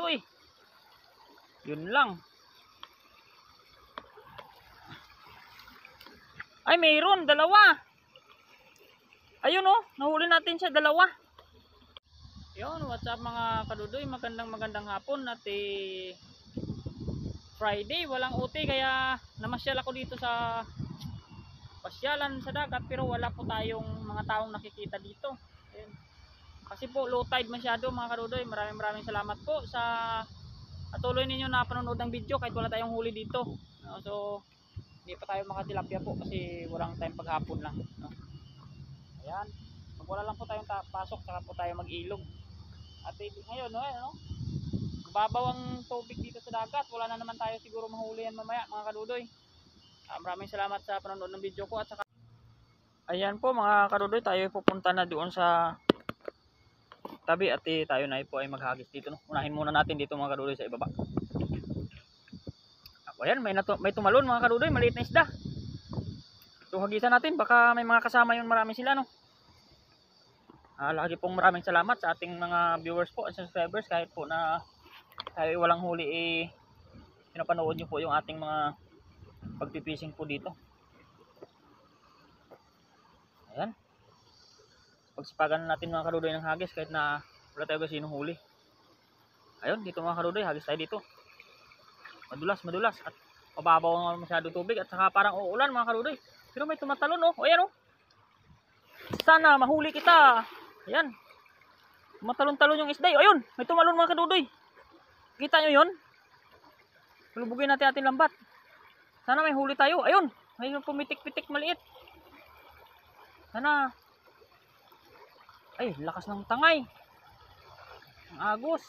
kadudoy. Yun lang. Ay, mayroon, dalawa. Ayun oh, nahuli natin siya, dalawa. Yun, what's up mga kadudoy, magandang hapon at Friday, walang OT kaya namasyal ako dito sa pasyalan sa dagat pero wala po tayong mga taong nakikita dito. Ayun. Kasi po low tide masyado mga kadudoy. Maraming salamat po sa patuloy ninyo na panonood ng video kahit wala tayong huli dito. So hindi pa tayo makatilapia po kasi walang time paghapon lang, no? Ayan, pag wala lang po tayong pasok saka po tayo mag-ilog. At ngayon, no, babaw ang tubig dito sa dagat. Wala na naman tayo siguro mahuli yan mamaya mga kadudoy. Maraming salamat sa panonood ng video ko at saka ayan po mga kadudoy, tayo pupunta na doon sa tabi at tayo na po ay maghagis dito, no? Unahin muna natin dito mga kadudoy sa ibaba. Ayan, may tumalon mga kadudoy, maliit na isda. So hagisan natin, baka may mga kasama yun, marami sila, no? Lagi pong maraming salamat sa ating mga viewers po at subscribers kahit po na tayo walang huli pinapanood nyo po yung ating mga pagpipishing po dito. Ayan, pagsipagan natin mga kadudoy ng hagis kahit na wala tayo kasi huli. Ayun, dito mga kadudoy, hagis tayo dito. Madulas at mababaw masyado tubig at saka parang uulan mga kadudoy. Pero may tumatalon oh. Ayan oh. Sana mahuli kita. Ayan. Matalon-talon yung isda. Ayun, may tumalon mga kadudoy. Kita nyo yun? Lubugin natin ating lambat. Sana may huli tayo. Ayun, may pumitik-pitik maliit. Sana. Ay, lakas ng tangay. Ang agos.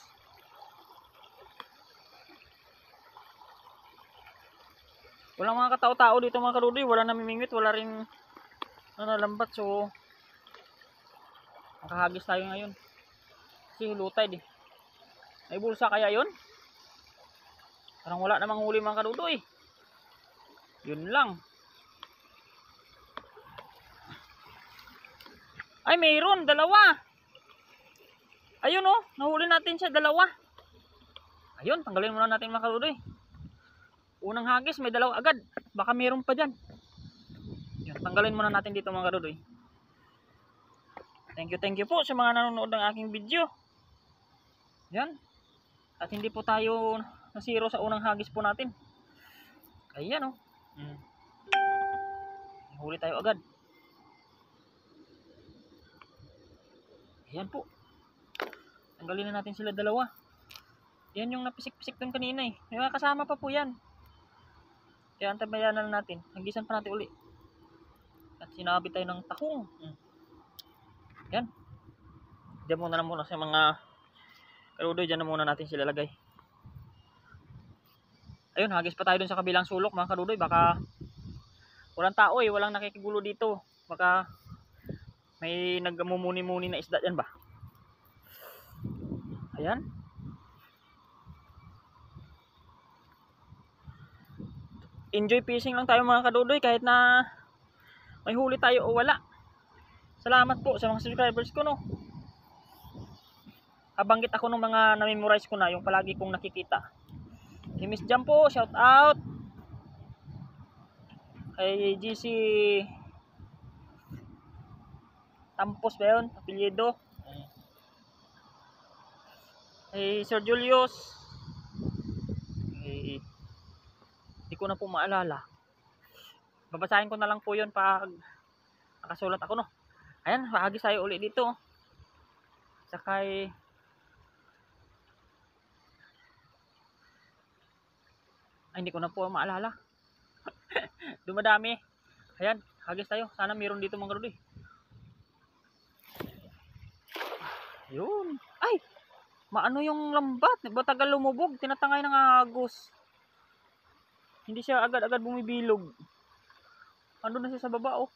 Walang mga katao-tao dito mga kadudoy. Wala namimingwit, wala rin lambat. So makahagis tayo ngayon kasi low tide eh. May bulsa kaya yun? Parang wala namang huli mga kadudoy. Yun lang. Ay, mayroon, dalawa. Ayun oh, nahuli natin siya, dalawa. Ayun, tanggalin muna natin mga kadudoy. Unang hagis may dalawa agad. Baka mayroon pa dyan. Yun, tanggalin muna natin dito mga kadudoy. Thank you po sa mga nanonood ng aking video. Yan. At hindi po tayo nasiro sa unang hagis po natin. Ayan oh. Huli tayo agad. Ayan po. Tanggalin na natin sila dalawa. Yan yung napisik-pisik dun kanina eh. May mga kasama pa po yan. Kaya antabayan na natin. Hagisan pa natin uli. At sinabi tayo ng takong. Yan. Diyan muna sa mga kadudoy. Diyan na muna natin sila lagay. Ayun, hagis pa tayo dun sa kabilang sulok mga kadudoy. Baka walang tao eh. Walang nakikigulo dito. Baka may nagmumuni-muni na isda dyan ba. Ayan. Enjoy fishing lang tayo mga kadudoy. Kahit na may huli tayo o wala. Salamat po sa mga subscribers ko, no. Abanggit ako ng mga na-memorize ko na yung palagi kong nakikita. Kay Miss Jam po, shout out. Kay GC Tampos ba yun? Apelyido. Kay Sir Julius. Hindi ko na po maalala. Babasahin ko na lang po yun pag nakasulat ako, no. Ayan, hagis tayo uli dito. Sakay. Ay, hindi ko na po maalala. Dumadami. Ayan, hagis tayo. Sana meron dito mga kadudoy. Yun. Ay, maano yung lambat. Batagal lumubog. Tinatangay ng agos. Hindi siya agad-agad bumibilog. Ando na siya sa baba, oh.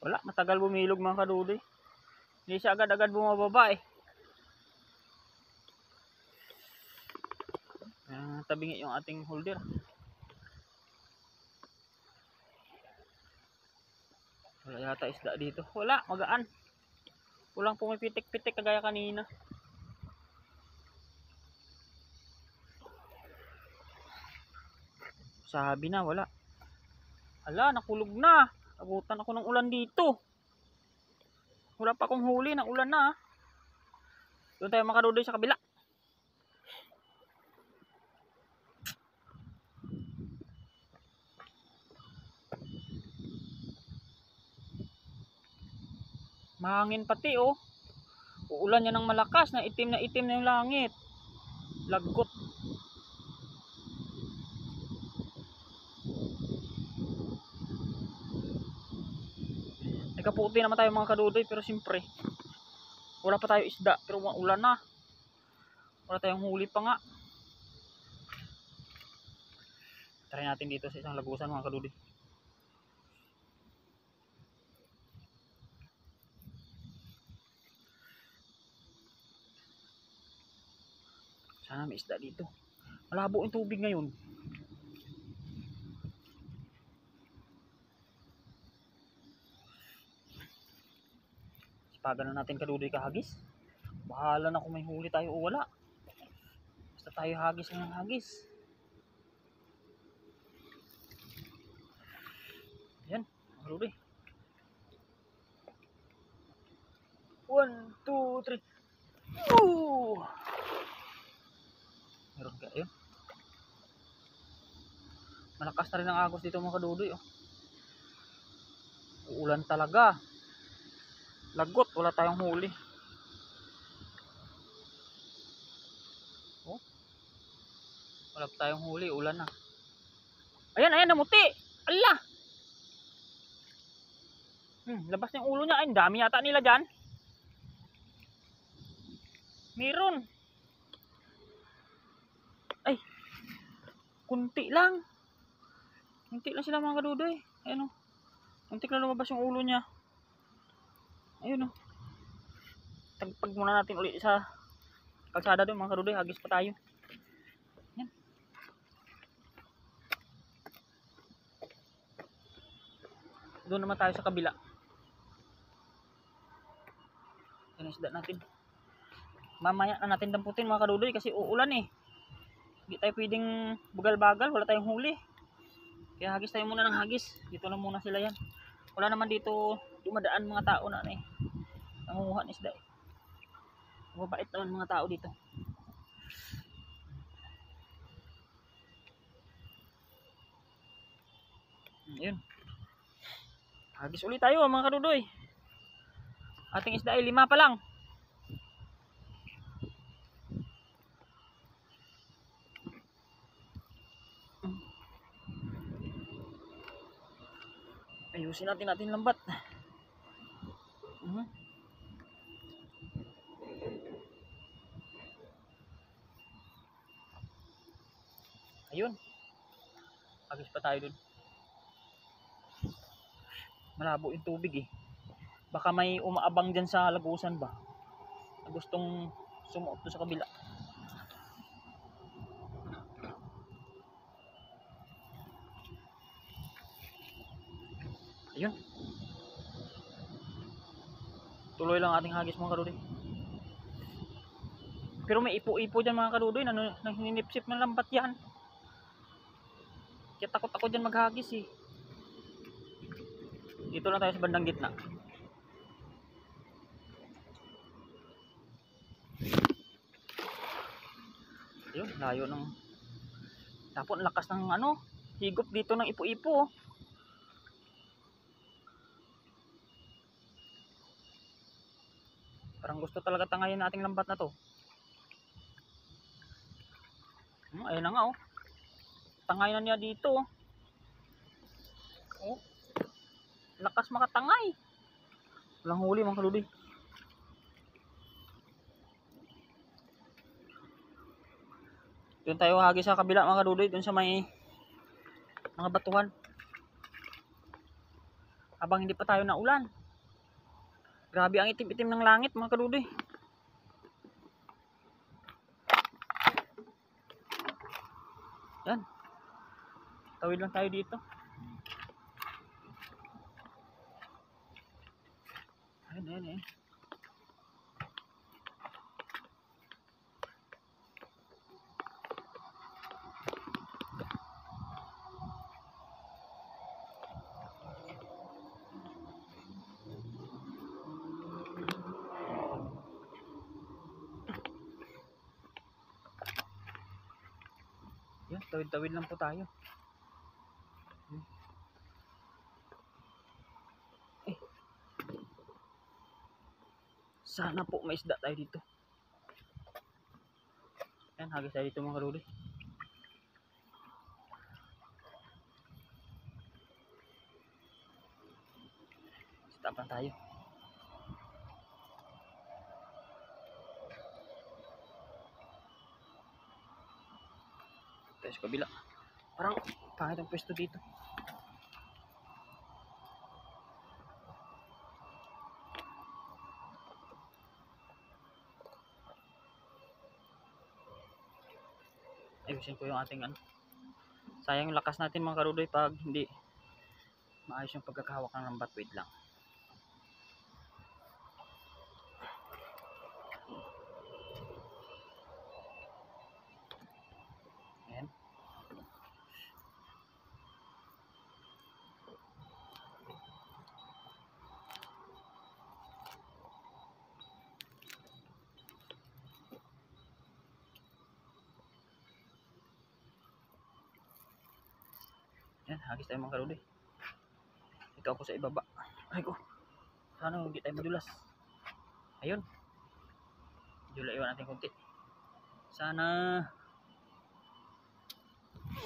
Wala, matagal bumilog mga kadudoy. Hindi siya agad-agad bumababa eh. Tabingi yung ating holder. Wala yata isda dito. Wala, magaan. Walang pumipitik-pitik kagaya kanina. Sabi na, wala. Ala, nakulog na. Abutan ako ng ulan dito. Wala pa akong huli ng ulan na. Doon tayo makadudoy sa kabila. Mahangin pati oh. Uulan yan ng malakas, na itim na yung langit. Lagot. Nagkaputi naman tayo mga kadudoy, pero siyempre wala pa tayo isda, pero ulan na. Wala tayong huli pa nga. Try natin dito sa isang lagusan mga kadudoy. Sana may isda dito. Malabo yung tubig ngayon. Sipagan na natin kadudoy kahagis. Bahala na kung may huli tayo o wala. Basta tayo hagis ng hagis. Yan, kadudoy. 1, 2, 3. Meron ka yun. Malakas na rin ang agos dito mga kadudoy oh. Uulan talaga. Lagot, wala tayong huli. Oh. Wala pa tayong huli, ulan na. Ayan, namuti. Ala. Labas na yung ulo niya. Ay, dami yata nila dyan. Meron. Ay. Kunti lang. Kunti lang sila mga kadudoy. Ayan o. Kunti lang lumabas yung ulo niya. Ayun o. Tagpag muna natin ulit sa kalsada doon mga kadudoy. Hagis pa tayo. Yan. Doon naman tayo sa kabila. Yan isda natin. Mamaya na natin damputin mga kadudoy kasi uulan eh. Hindi tayo pwedeng bugal-bagal. Wala tayong huli. Kaya hagis tayo muna ng hagis. Dito na muna sila yan. Wala naman dito dumadaan mga tao na eh. Nangunguha ng isda eh. Mabait naman mga tao dito. Ayun. Hagis ulit tayo mga kadudoy. Ating isda ay 5 pa lang. Ayusin natin lambat. Ayun. Hagis pa tayo dun. Malabo yung tubig eh. Baka may umaabang dyan sa lagusan ba. Na gustong sumuot doon sa kabila. Ayun. Tuloy lang ating hagis mga kadudoy. Pero may ipo-ipo dyan mga kadudoy na hininipsip ng lambat yan. Kaya takot ako dyan maghagis eh. Dito lang tayo sa bandang gitna. Ayun, layo ng tapon, lakas ng higop dito ng ipo-ipo oh. Parang gusto talaga tangayin nating lambat na to. Ayun na nga oh. Tangay na niya dito oh. Oh. Lakas makatangay. Walang huli mga kadudoy. Doon tayo hagis sa kabila mga kadudoy, doon sa may mga batuhan. Habang hindi pa tayo naulan. Grabe ang itim-itim ng langit mga kadudoy. Yan. Tawid lang tayo dito. Ayan eh. Yan, tawid-tawid lang po tayo. Eh, sana po may isda tayo dito. Yan, hagis tayo dito mga kaludi. Stop lang tayo. Tayo sa kabila. Parang pangit ang pwesto dito. Ayusin ko yung ating ano. Sayang yung lakas natin mga karudoy pag hindi maayos yung pagkakahawak ng lambat. Wait lang. Ayan. Ayan, hagis tayo mga karudoy. Ito ako sa ibaba. Ay ko. Sana hindi tayo madulas. Ayun. Medyo iwan natin konti. Sana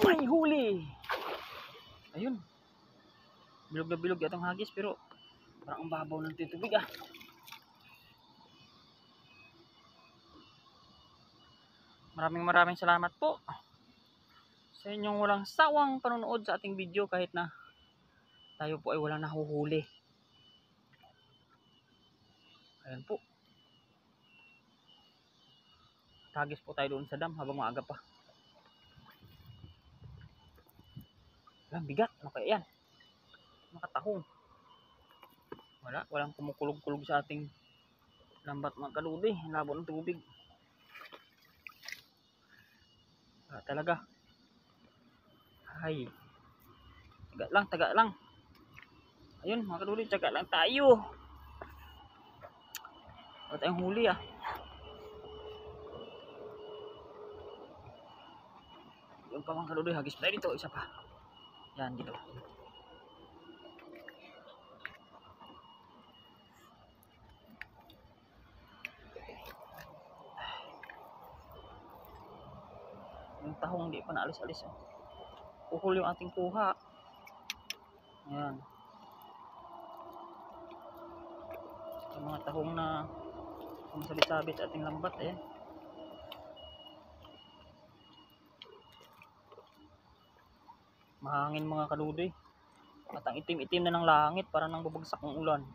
may huli. Ayun. Bilog na bilog itong hagis pero parang ang babaw ng tubig ah. Maraming salamat po sa inyong walang sawang panonood sa ating video kahit na tayo po ay walang nahuhuli. Ayan po. Tagis po tayo doon sa dam habang maaga pa. Ayan, bigat. Ano kaya yan? Makatahong. Walang kumukulog-kulog sa ating lambat mga kaludi. Labo ng tubig. Talaga. Ay. Taga lang. Ayun mga kaludi, taga lang tayo. Wala tayong huli ah. Yung pa mga kaludi, hagis tayo dito. Isa pa. Yan dito. Yung tahong hindi pa naalis-alis oh. Uhol yung ating kuha. Ayan. Yung mga tahong na sumasabit-sabit sa ating lambat eh. Mahangin mga kaludoy. At ang itim-itim na ng langit para nang babagsak ng ulan.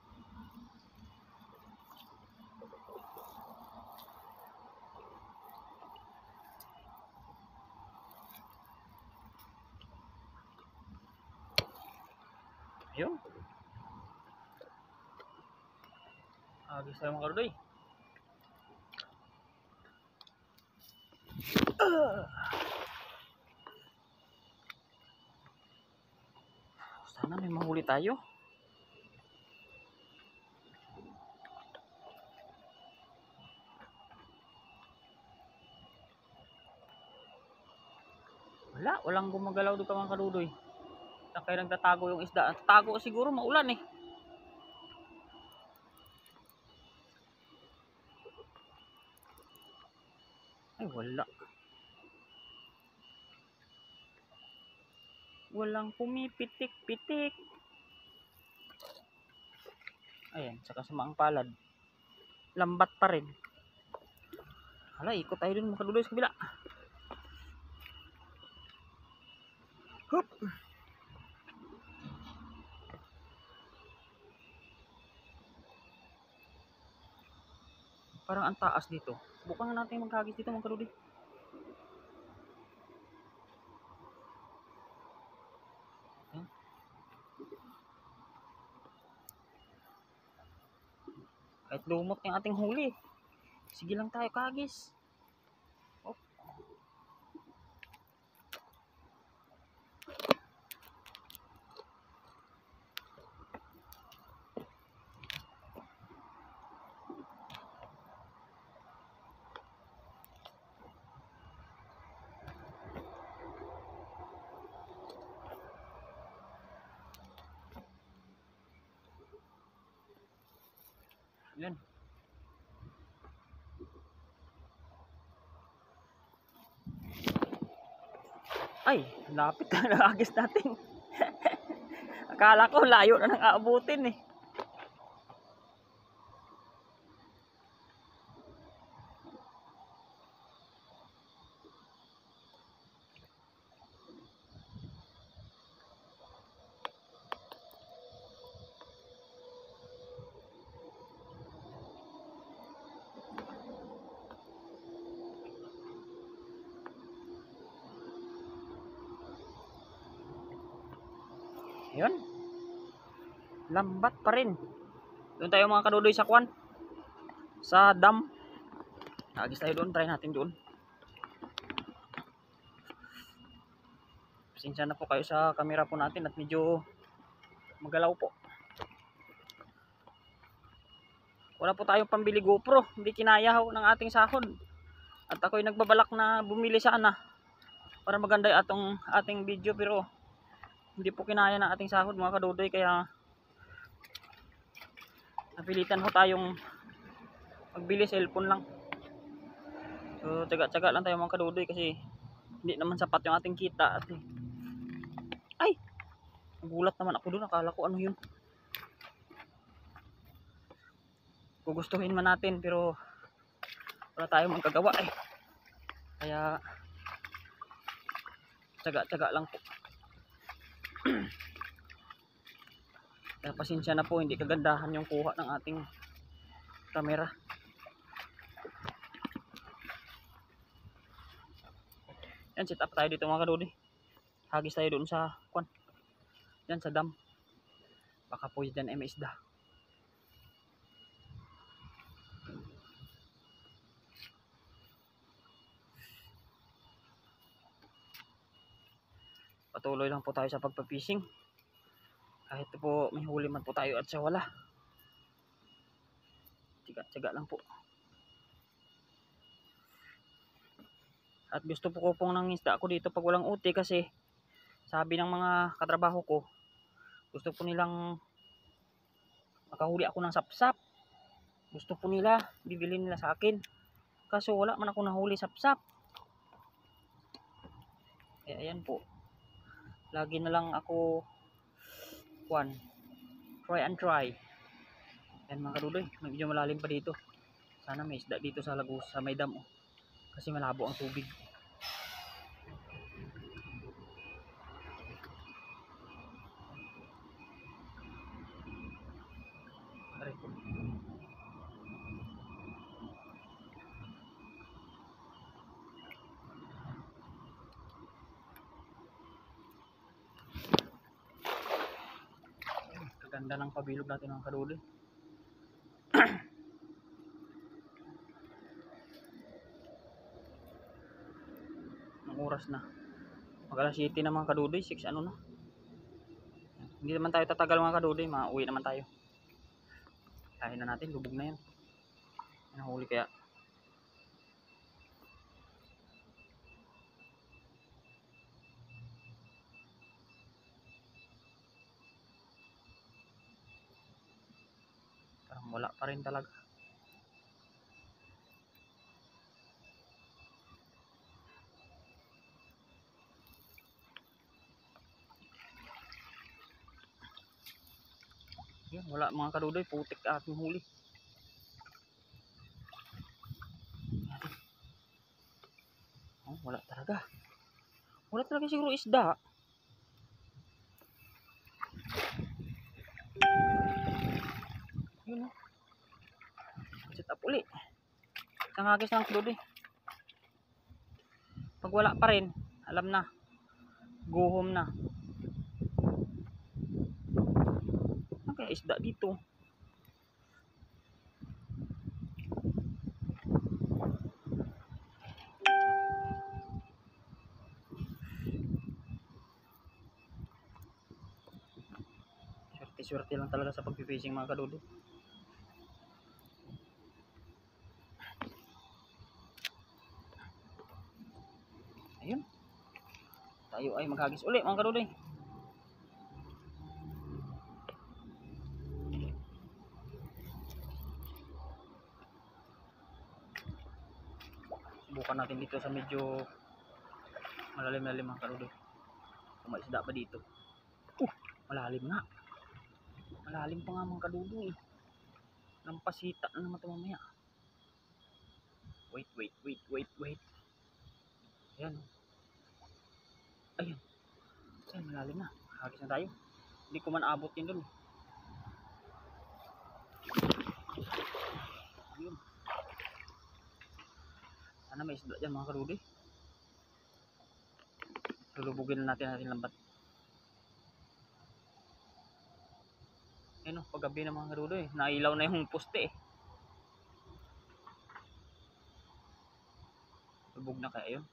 Ayun. Agis tayo mga kaludoy. Sana may mahuli tayo. Walang gumagalaw doon mga kaludoy. Saan kayo nagtatago yung isda? Tago siguro maulan eh. Ay wala. Walang pumipitik-pitik. Ayan, sa kasamaang palad. Lambat pa rin. Hala, ikot tayo dun mga kaludoy sa kabila. Hup! Parang ang taas dito. Subukan na natin maghagis dito mga kaludoy. Kahit lumot yung ating huli. Sige lang tayo kagis. Oh. Yan. Ay, lapit na nakagis natin. Akala ko layo na nang aabutin eh. Ayun. Lambat pa rin. Doon tayo mga kadudoy sa kwan. Sa dam. Nagis tayo doon. Try natin doon. Pasensya na po kayo sa camera po natin at medyo magalaw po. Wala po tayong pambili GoPro. Hindi kinaya ng ating sahod. At ako'y nagbabalak na bumili sana para maganda yung ating video, pero hindi po kinaya ng ating sahod mga kadudoy, kaya napilitan ho tayong magbili cellphone lang. So tsaga-tsaga lang tayo mga kadudoy kasi hindi naman sapat yung ating kita. At ay, nagulat naman ako doon, akala ko ano yun. Gugustuhin man natin pero wala tayong magagawa eh. Kaya tsaga-tsaga lang po. Kaya pasensya na po, hindi kagandahan yung kuha ng ating camera. Yan, set up tayo dito mga kadudoy. Hagis tayo doon sa kwan. Yan sa dam. Baka po dyan ay may isda. Patuloy lang po tayo sa pagpapishing. Kahit po may huli man po tayo at sa wala. Tiga-tiga lang po. At gusto po ko pong nang isda ako dito pag walang uti kasi sabi ng mga katrabaho ko, gusto po nilang makahuli ako ng sapsap. Gusto po nila, bibili nila sa akin. Kaso wala man ako nahuli sapsap. Eh ayan po. Lagi na lang ako try and try. Yan mga kadudoy, medyo malalim pa dito. Sana may isda dito sa Lagos, sa may dam. Kasi malabo ang tubig. Aray po. Ganda ng pabilog natin ng kadudoy. Ang oras na. Mag-alas 7 na mga kadudoy, 6 ano na. Hindi naman tayo tatagal mga kadudoy, mauwi naman tayo. Kain na natin, lubog na yan. Nahuli kaya. Parang wala pa rin talaga. Yan, wala mga kadudoy, putik ating huli. Oh, wala talaga. Wala talaga siguro isda. Yun o. Set up uli. Isang hagis ng kadudoy. Pag wala pa rin, alam na. Guhom na. Ano kaya isda dito? swerte lang talaga sa pag-fishing mga kadudoy. Ayun. Tayo ay maghagis uli mga kadudoy. Subukan natin dito sa medyo malalim-lalim mga kadudoy. Kung may isda pa dito. Malalim nga. Malalim pa nga mga kadudoy. Lampasita na naman ito mamaya. Wait. Ayan. Ayun. Ayun, malalim na. Hagis na tayo. Hindi ko man abot din dun. Ayun. Sana may isda dyan mga kadudoy. Lulubugin na natin lambat. Ayun o, paggabi na mga kadudoy. Nailaw na yung poste eh. Lubog na kaya yun.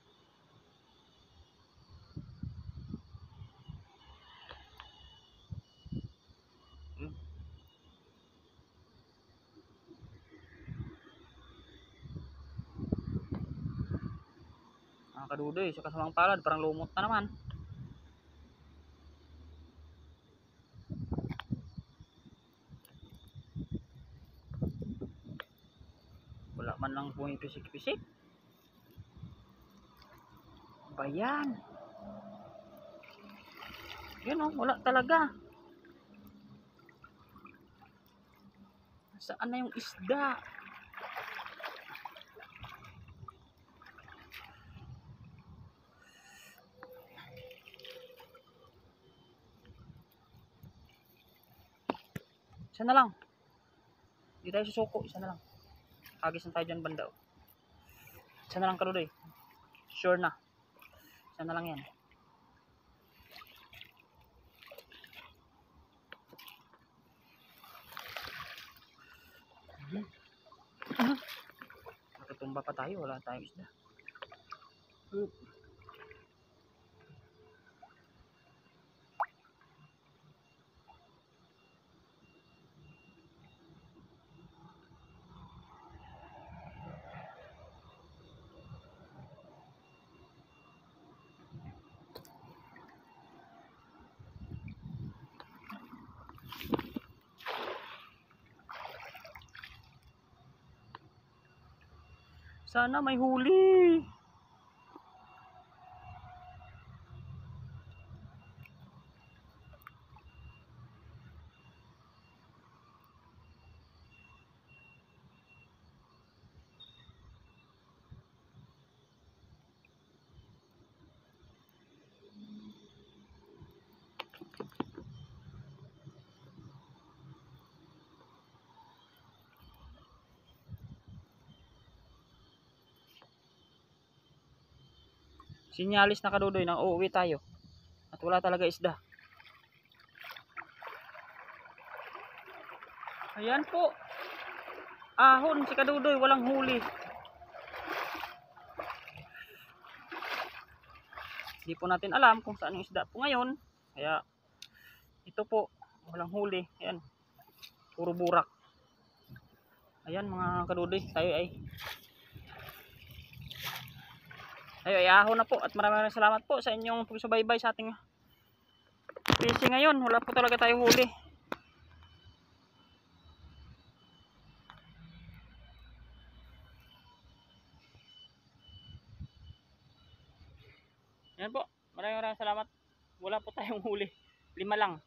Mga kadudoy, sa kasamang palad, parang lumot na naman. Wala man lang pumipisik-pisik. Bayan. Yun o, wala talaga. Saan na yung isda? Isa na lang. Hindi tayo susuko, isa na lang. Hagis na tayo dyan banda. Isa na lang kadudoy. Sure na. Isa na lang yan. Matutumba pa tayo, wala tayong isda. Sana may huli. Sinyalis na kadudoy na uuwi tayo. At wala talaga isda. Ayan po. Ahon si kadudoy, walang huli. Hindi po natin alam kung saan yung isda po ngayon. Kaya ito po, walang huli. Ayan. Puro burak. Ayan mga kadudoy, tayo ay ahon na po at maraming salamat po sa inyong pagsubaybay sa ating fishing ngayon. Wala po talaga tayo huli. Yan po, maraming salamat. Wala po tayong huli. 5 lang.